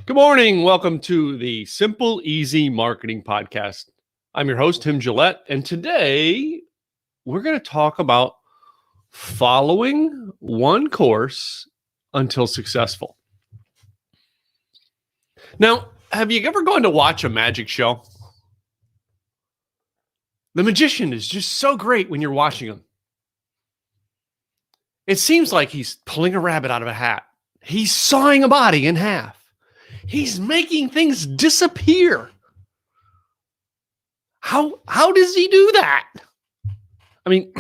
Good morning. Welcome to the Simple Easy Marketing Podcast. I'm your host, Tim Gillette, and today we're going to talk about following one course until successful. Now, have you ever gone to watch a magic show? The magician is just so great when you're watching him. It seems like he's pulling a rabbit out of a hat. He's sawing a body in half. He's making things disappear. How does he do that? I mean,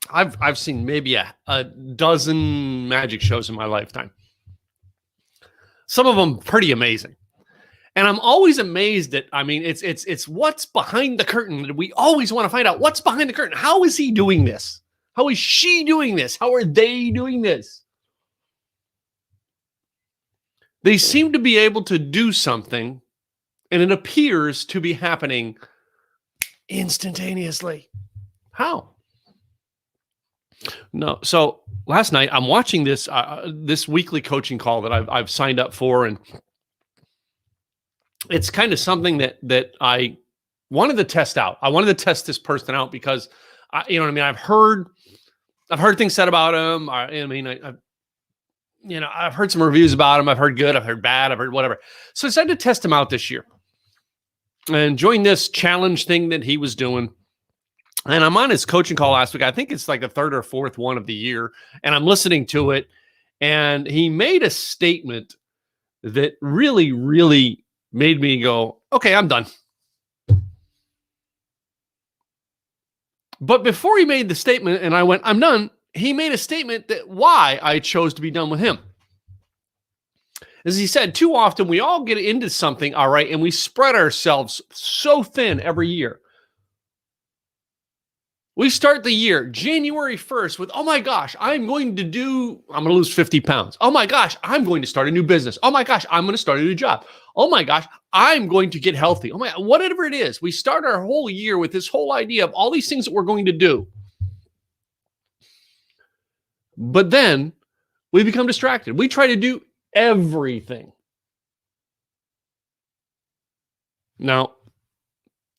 I've seen maybe a dozen magic shows in my lifetime. Some of them pretty amazing. And I'm always amazed at, it's what's behind the curtain. We always want to find out what's behind the curtain. How is he doing this? How is she doing this? How are they doing this? They seem to be able to do something, and it appears to be happening instantaneously. How? No. So last night I'm watching this this weekly coaching call that I've signed up for, and it's kind of something that I wanted to test out. I wanted to test this person out because I've heard things said about him. I've heard some reviews about him. I've heard good, I've heard bad, I've heard whatever. So I decided to test him out this year and join this challenge thing that he was doing. And I'm on his coaching call last week. I think it's like the third or fourth one of the year. And I'm listening to it. And he made a statement that really, really made me go, okay, I'm done. But before he made the statement and I went, I'm done, he made a statement that why I chose to be done with him. As he said, too often we all get into something, all right, and we spread ourselves so thin every year. We start the year January 1st with, oh my gosh, I'm going to lose 50 pounds. Oh my gosh, I'm going to start a new business. Oh my gosh, I'm going to start a new job. Oh my gosh, I'm going to get healthy. Oh my, whatever it is, we start our whole year with this whole idea of all these things that we're going to do. But then we become distracted. We try to do everything. Now,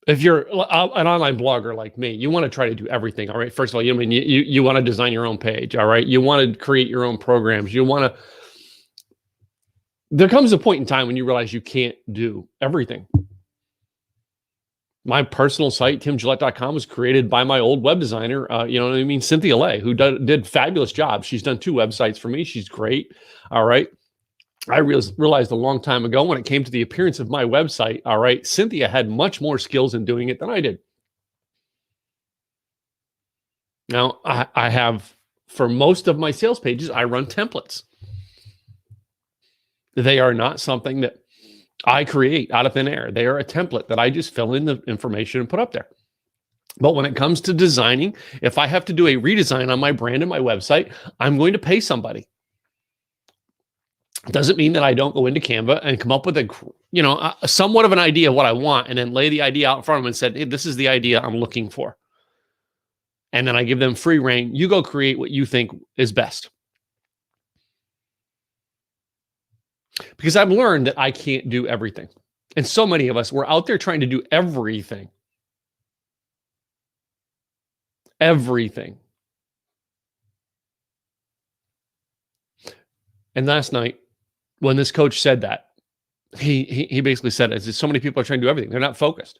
if you're an online blogger like me, you want to try to do everything. All right. First of all, you want to design your own page. All right. You want to create your own programs. There comes a point in time when you realize you can't do everything. My personal site, timgillette.com, was created by my old web designer, Cynthia Lay, who did fabulous job. She's done 2 websites for me. She's great. All right. I realized a long time ago when it came to the appearance of my website, all right, Cynthia had much more skills in doing it than I did. Now, I have, for most of my sales pages, I run templates. They are not something that I create out of thin air. They are a template that I just fill in the information and put up there. But when it comes to designing, if I have to do a redesign on my brand and my website, I'm going to pay somebody. Doesn't mean that I don't go into Canva and come up with a somewhat of an idea of what I want and then lay the idea out in front of them and said, hey, this is the idea I'm looking for. And then I give them free rein. You go create what you think is best. Because I've learned that I can't do everything. And so many of us, we're out there trying to do everything. Everything. And last night, when this coach said that, he basically said, as so many people are trying to do everything. They're not focused.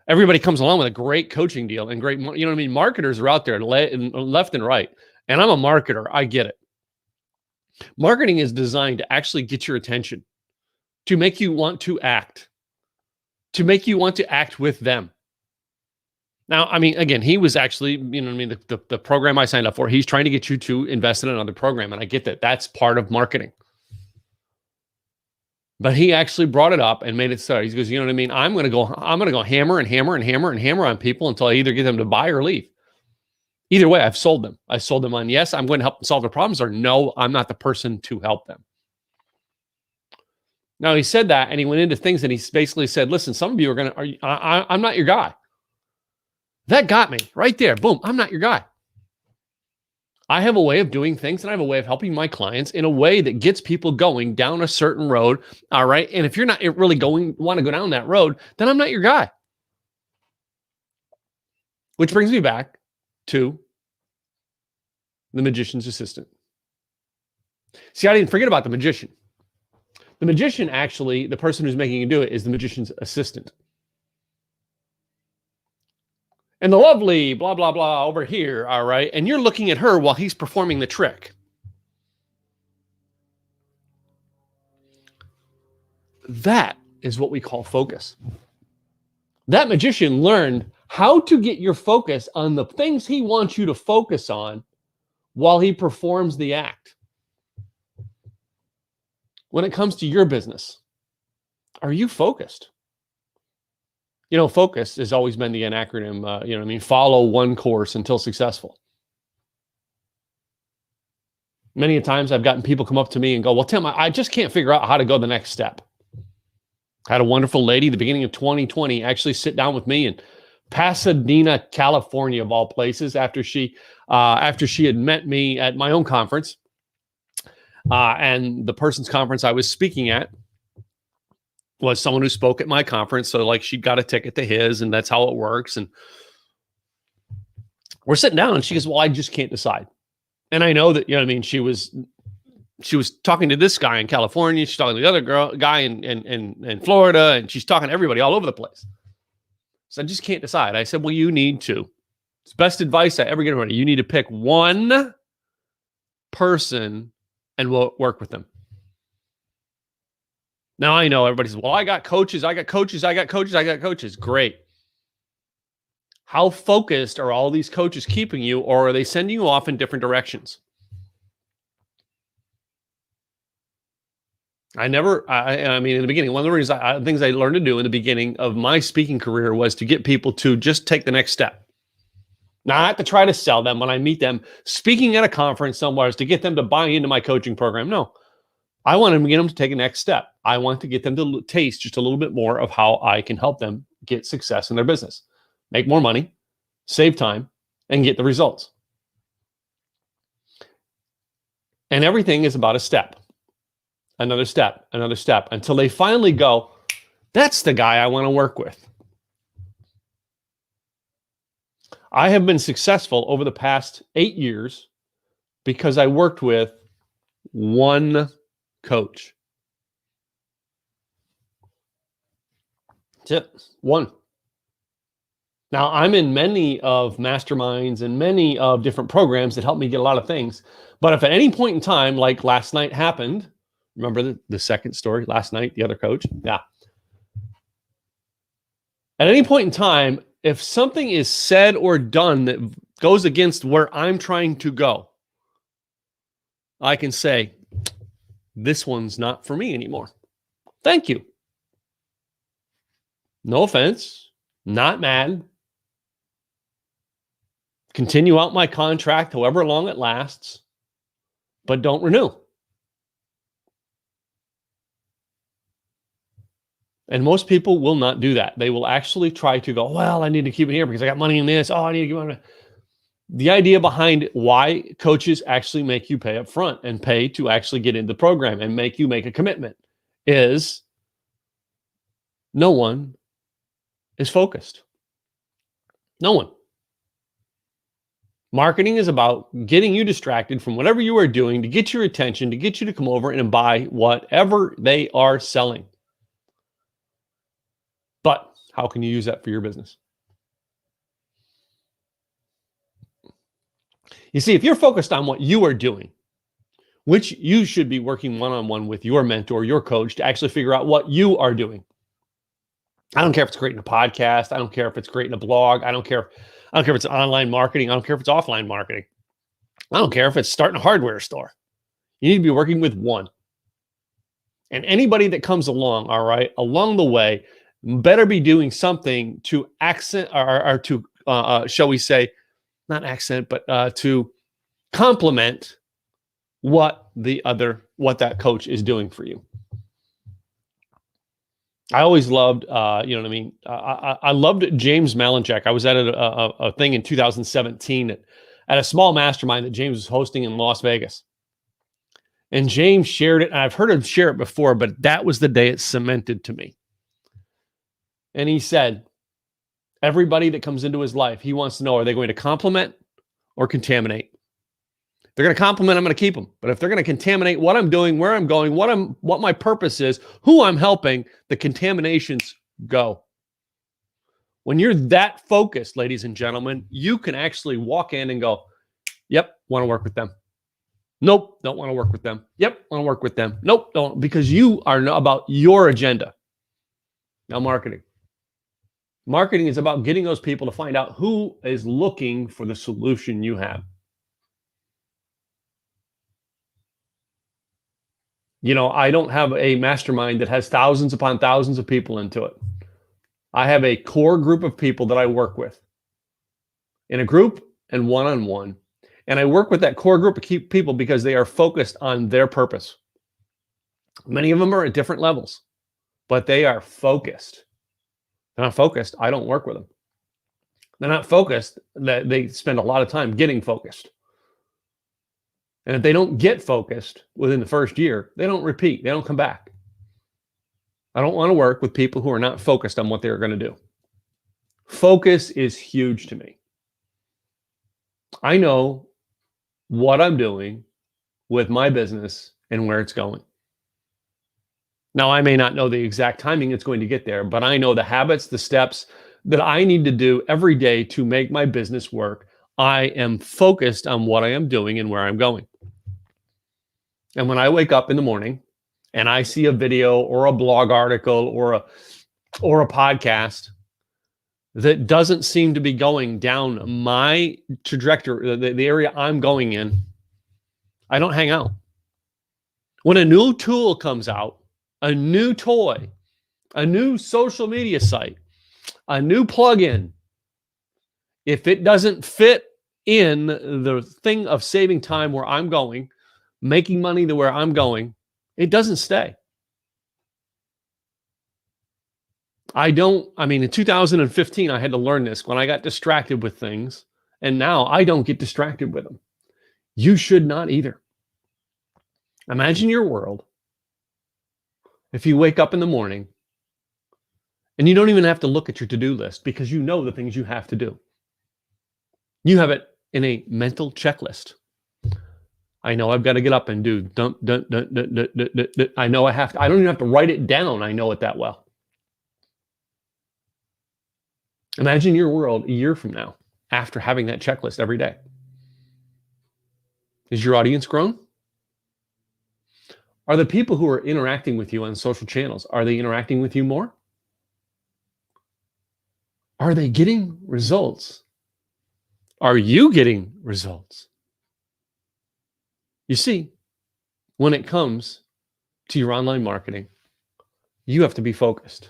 Everybody comes along with a great coaching deal and great, marketers are out there left and right. And I'm a marketer. I get it. Marketing is designed to actually get your attention, to make you want to act with them. Now, again, he was actually, the program I signed up for, he's trying to get you to invest in another program. And I get that. That's part of marketing. But he actually brought it up and made it so. He goes, I'm going to go hammer and hammer and hammer and hammer on people until I either get them to buy or leave. Either way, I've sold them. I sold them on, yes, I'm going to help them solve their problems, or no, I'm not the person to help them. Now, he said that, and he went into things, and he basically said, listen, some of you I'm not your guy. That got me right there. Boom. I'm not your guy. I have a way of doing things, and I have a way of helping my clients in a way that gets people going down a certain road. All right. And if you're not really want to go down that road, then I'm not your guy. Which brings me back to the magician's assistant. See, I didn't forget about the magician. The magician, actually, the person who's making you do it, is the magician's assistant. And the lovely blah, blah, blah over here, all right, and you're looking at her while he's performing the trick. That is what we call focus. That magician learned how to get your focus on the things he wants you to focus on while he performs the act. When it comes to your business, are you focused? You know, focus has always been the acronym, follow one course until successful. Many times I've gotten people come up to me and go, well, Tim, I just can't figure out how to go the next step. I had a wonderful lady at the beginning of 2020 actually sit down with me in Pasadena, California, of all places, after she had met me at my own conference. And the person's conference I was speaking at was someone who spoke at my conference. So like she got a ticket to his, and that's how it works. And we're sitting down and she goes, well, I just can't decide. And I know that, she was talking to this guy in California. She's talking to the other guy in Florida, and she's talking to everybody all over the place. So I just can't decide. I said, well, you need to. It's best advice I ever get anybody. You need to pick one person and we'll work with them. Now I know everybody says, well, I got coaches. Great. How focused are all these coaches keeping you, or are they sending you off in different directions? In the beginning, one of the things I learned to do in the beginning of my speaking career was to get people to just take the next step. Not to try to sell them when I meet them speaking at a conference somewhere is to get them to buy into my coaching program. No, I want to get them to take a next step. I want to get them to taste just a little bit more of how I can help them get success in their business, make more money, save time, and get the results. And everything is about a step, another step, until they finally go, that's the guy I want to work with. I have been successful over the past 8 years because I worked with one coach. That's it. One. Now, I'm in many of masterminds and many of different programs that help me get a lot of things. But if at any point in time, like last night happened, remember the second story last night, the other coach? Yeah. At any point in time, if something is said or done that goes against where I'm trying to go, I can say, this one's not for me anymore. Thank you. No offense, not mad. Continue out my contract, however long it lasts, but don't renew. And most people will not do that. They will actually try to go, well, I need to keep it here because I got money in this. Oh, I need to give money. The idea behind why coaches actually make you pay up front and pay to actually get into the program and make you make a commitment is no one is focused. No one. Marketing is about getting you distracted from whatever you are doing to get your attention, to get you to come over and buy whatever they are selling. But how can you use that for your business? You see, if you're focused on what you are doing, which you should be working one-on-one with your mentor, your coach, to actually figure out what you are doing. I don't care if it's great in a podcast. I don't care if it's great in a blog. I don't care if it's online marketing. I don't care if it's offline marketing. I don't care if it's starting a hardware store. You need to be working with one. And anybody that comes along, all right, along the way, better be doing something to accent or to, shall we say, not accent, but to complement what that coach is doing for you. I always loved, I loved James Malinchak. I was at a thing in 2017 at a small mastermind that James was hosting in Las Vegas. And James shared it. And I've heard him share it before, but that was the day it cemented to me. And he said, everybody that comes into his life, he wants to know, are they going to complement or contaminate? If they're going to compliment, I'm going to keep them. But if they're going to contaminate what I'm doing, where I'm going, what my purpose is, who I'm helping, the contaminations go. When you're that focused, ladies and gentlemen, you can actually walk in and go, yep, want to work with them. Nope, don't want to work with them. Yep, want to work with them. Nope, don't, because you are about your agenda. Now, marketing. Marketing is about getting those people to find out who is looking for the solution you have. You know, I don't have a mastermind that has thousands upon thousands of people into it. I have a core group of people that I work with in a group and one-on-one. And I work with that core group of people because they are focused on their purpose. Many of them are at different levels, but they are focused. They're not focused, I don't work with them. They're not focused, that they spend a lot of time getting focused. And if they don't get focused within the first year, they don't repeat, they don't come back. I don't want to work with people who are not focused on what they're going to do. Focus is huge to me. I know what I'm doing with my business and where it's going. Now, I may not know the exact timing it's going to get there, but I know the habits, the steps that I need to do every day to make my business work. I am focused on what I am doing and where I'm going. And when I wake up in the morning and I see a video or a blog article or a podcast that doesn't seem to be going down my trajectory, the area I'm going in, I don't hang out. When a new tool comes out, a new toy, a new social media site, a new plugin, if it doesn't fit in the thing of saving time where I'm going, making money to where I'm going, it doesn't stay. In 2015, I had to learn this when I got distracted with things, and now I don't get distracted with them. You should not either. Imagine your world if you wake up in the morning and you don't even have to look at your to-do list because you know the things you have to do. You have it in a mental checklist. I know I've got to get up and do. I know I have to. I don't even have to write it down. I know it that well. Imagine your world a year from now after having that checklist every day. Is your audience grown? Are the people who are interacting with you on social channels, are they interacting with you more? Are they getting results? Are you getting results? You see, when it comes to your online marketing, you have to be focused.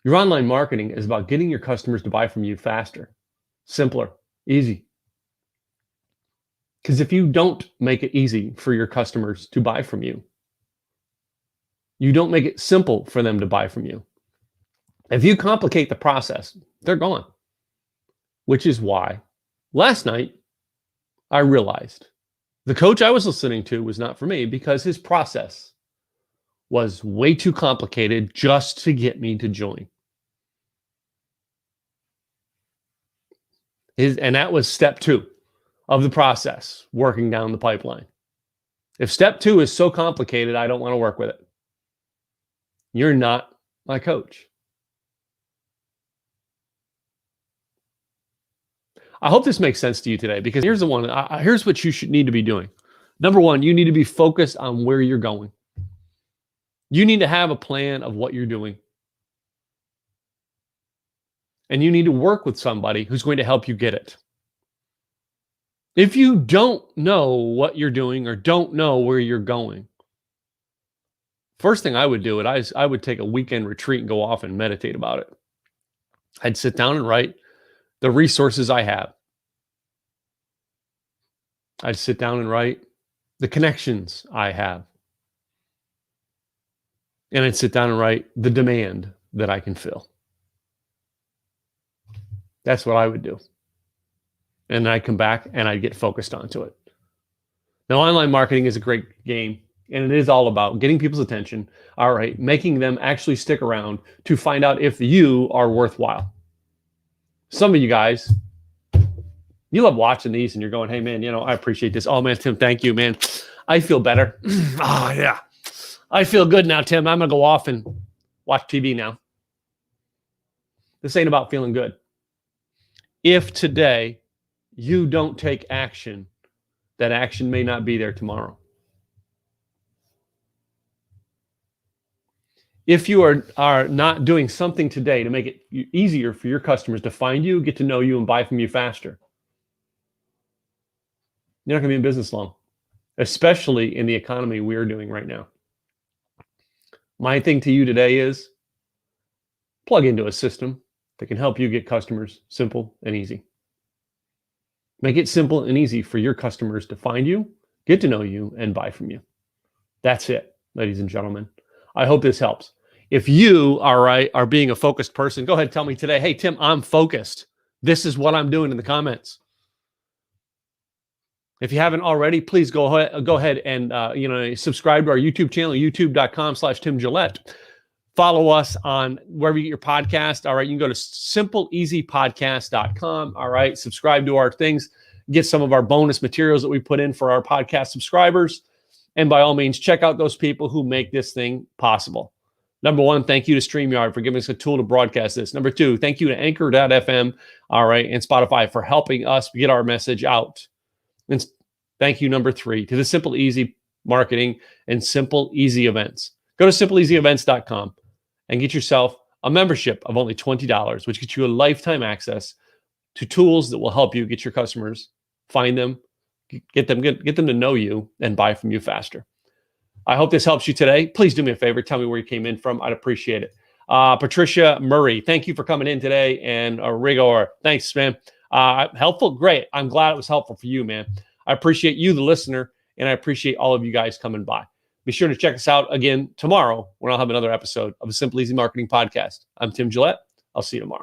Your online marketing is about getting your customers to buy from you faster, simpler, easy. Because if you don't make it easy for your customers to buy from you, you don't make it simple for them to buy from you. If you complicate the process, they're gone. Which is why last night I realized the coach I was listening to was not for me because his process was way too complicated just to get me to join. And that was step 2 of the process, working down the pipeline. If step 2 is so complicated, I don't want to work with it. You're not my coach. I hope this makes sense to you today, because here's the one. Here's what you should need to be doing. Number 1, you need to be focused on where you're going. You need to have a plan of what you're doing. And you need to work with somebody who's going to help you get it. If you don't know what you're doing or don't know where you're going, first thing I would do, I would take a weekend retreat and go off and meditate about it. I'd sit down and write the resources I have. I'd sit down and write the connections I have. And I'd sit down and write the demand that I can fill. That's what I would do. And then I'd come back and I'd get focused onto it. Now, online marketing is a great game, and it is all about getting people's attention, all right, making them actually stick around to find out if you are worthwhile. Some of you guys, you love watching these and you're going, hey, man, I appreciate this. Oh, man, Tim, thank you, man. I feel better. Oh, yeah. I feel good now, Tim. I'm going to go off and watch TV now. This ain't about feeling good. If today you don't take action, that action may not be there tomorrow. If you are not doing something today to make it easier for your customers to find you, get to know you, and buy from you faster, you're not going to be in business long, especially in the economy we're doing right now. My thing to you today is plug into a system that can help you get customers simple and easy. Make it simple and easy for your customers to find you, get to know you, and buy from you. That's it, ladies and gentlemen. I hope this helps. If you are being a focused person, go ahead and tell me today, hey, Tim, I'm focused. This is what I'm doing in the comments. If you haven't already, please go ahead and subscribe to our YouTube channel, youtube.com/Tim Gillette. Follow us on wherever you get your podcast. All right, you can go to simpleeasypodcast.com. All right, subscribe to our things, get some of our bonus materials that we put in for our podcast subscribers. And by all means, check out those people who make this thing possible. Number one, thank you to StreamYard for giving us a tool to broadcast this. Number two, thank you to Anchor.fm, all right, and Spotify for helping us get our message out. And thank you, number three, to the Simple Easy Marketing and Simple Easy Events. Go to simpleeasyevents.com and get yourself a membership of only $20, which gets you a lifetime access to tools that will help you get your customers, find them, get them to know you, and buy from you faster. I hope this helps you today. Please do me a favor. Tell me where you came in from. I'd appreciate it. Patricia Murray, thank you for coming in today. And Rigor, thanks, man. Helpful? Great. I'm glad it was helpful for you, man. I appreciate you, the listener, and I appreciate all of you guys coming by. Be sure to check us out again tomorrow when I'll have another episode of the Simple Easy Marketing Podcast. I'm Tim Gillette. I'll see you tomorrow.